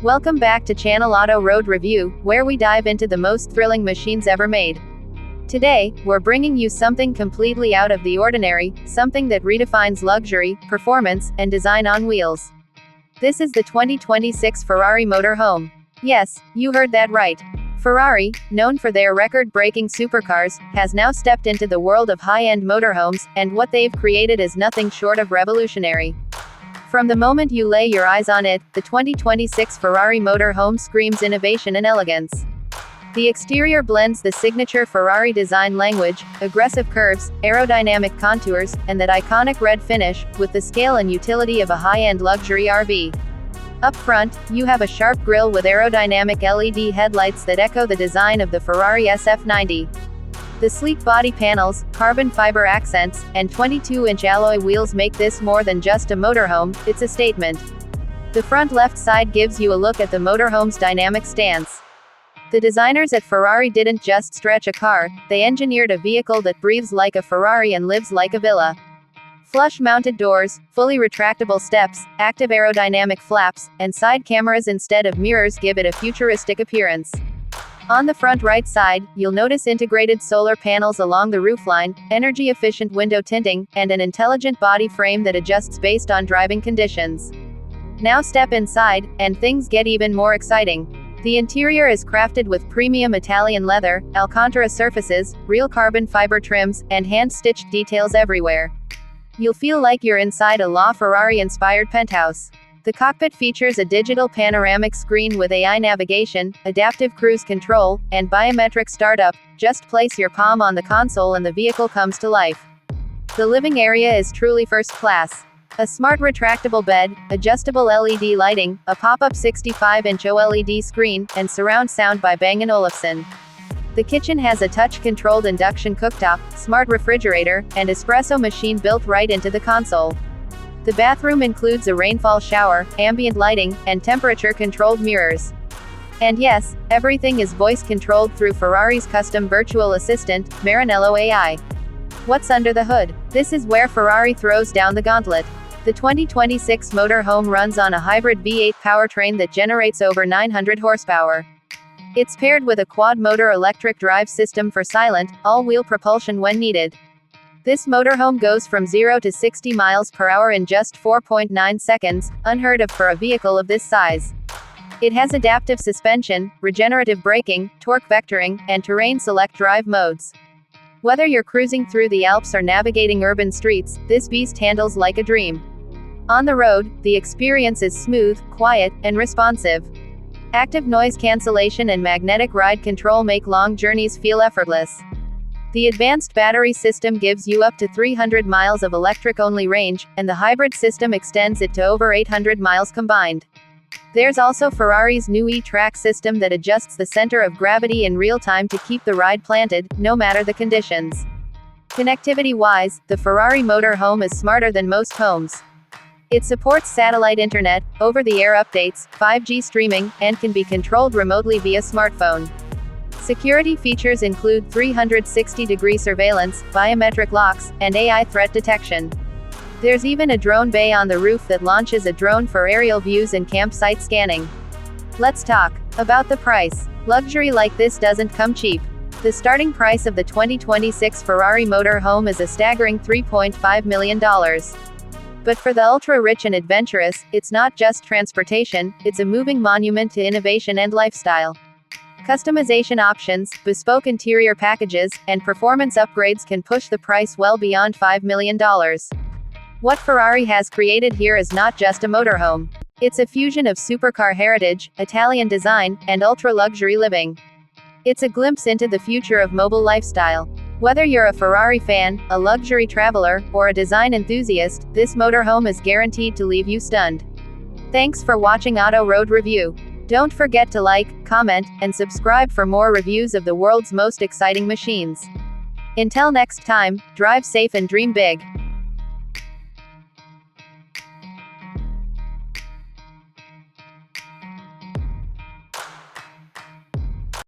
Welcome back to Channel Auto Road Review, where we dive into the most thrilling machines ever made. Today, we're bringing you something completely out of the ordinary, something that redefines luxury, performance, and design on wheels. This is the 2026 Ferrari Motor Home. Yes, you heard that right. Ferrari, known for their record-breaking supercars, has now stepped into the world of high-end motorhomes, and what they've created is nothing short of revolutionary. From the moment you lay your eyes on it, the 2026 Ferrari Motor Home screams innovation and elegance. The exterior blends the signature Ferrari design language, aggressive curves, aerodynamic contours, and that iconic red finish, with the scale and utility of a high-end luxury RV. Up front, you have a sharp grille with aerodynamic LED headlights that echo the design of the Ferrari SF90. The sleek body panels, carbon fiber accents, and 22-inch alloy wheels make this more than just a motorhome, it's a statement. The front left side gives you a look at the motorhome's dynamic stance. The designers at Ferrari didn't just stretch a car, they engineered a vehicle that breathes like a Ferrari and lives like a villa. Flush-mounted doors, fully retractable steps, active aerodynamic flaps, and side cameras instead of mirrors give it a futuristic appearance. On the front right side, you'll notice integrated solar panels along the roofline, energy-efficient window tinting, and an intelligent body frame that adjusts based on driving conditions. Now step inside, and things get even more exciting. The interior is crafted with premium Italian leather, Alcantara surfaces, real carbon fiber trims, and hand-stitched details everywhere. You'll feel like you're inside a LaFerrari-inspired penthouse. The cockpit features a digital panoramic screen with AI navigation, adaptive cruise control, and biometric startup. Just place your palm on the console and the vehicle comes to life. The living area is truly first class. A smart retractable bed, adjustable LED lighting, a pop-up 65-inch OLED screen, and surround sound by Bang & Olufsen. The kitchen has a touch-controlled induction cooktop, smart refrigerator, and espresso machine built right into the console. The bathroom includes a rainfall shower, ambient lighting, and temperature-controlled mirrors. And yes, everything is voice-controlled through Ferrari's custom virtual assistant, Maranello AI. What's under the hood? This is where Ferrari throws down the gauntlet. The 2026 Motor Home runs on a hybrid V8 powertrain that generates over 900 horsepower. It's paired with a quad-motor electric drive system for silent, all-wheel propulsion when needed. This motorhome goes from 0 to 60 miles per hour in just 4.9 seconds, unheard of for a vehicle of this size. It has adaptive suspension, regenerative braking, torque vectoring, and terrain select drive modes. Whether you're cruising through the Alps or navigating urban streets, this beast handles like a dream. On the road, the experience is smooth, quiet, and responsive. Active noise cancellation and magnetic ride control make long journeys feel effortless. The advanced battery system gives you up to 300 miles of electric-only range, and the hybrid system extends it to over 800 miles combined. There's also Ferrari's new e-track system that adjusts the center of gravity in real time to keep the ride planted, no matter the conditions. Connectivity-wise, the Ferrari Motor Home is smarter than most homes. It supports satellite internet, over-the-air updates, 5G streaming, and can be controlled remotely via smartphone. Security features include 360-degree surveillance, biometric locks, and AI threat detection. There's even a drone bay on the roof that launches a drone for aerial views and campsite scanning. Let's talk about the price. Luxury like this doesn't come cheap. The starting price of the 2026 Ferrari Motor Home is a staggering $3.5 million. But for the ultra-rich and adventurous, it's not just transportation, it's a moving monument to innovation and lifestyle. Customization options, bespoke interior packages, and performance upgrades can push the price well beyond $5 million. What Ferrari has created here is not just a motorhome. It's a fusion of supercar heritage, Italian design, and ultra-luxury living. It's a glimpse into the future of mobile lifestyle. Whether you're a Ferrari fan, a luxury traveler, or a design enthusiast, this motorhome is guaranteed to leave you stunned. Thanks for watching Auto Road Review. Don't forget to like, comment, and subscribe for more reviews of the world's most exciting machines. Until next time, drive safe and dream big.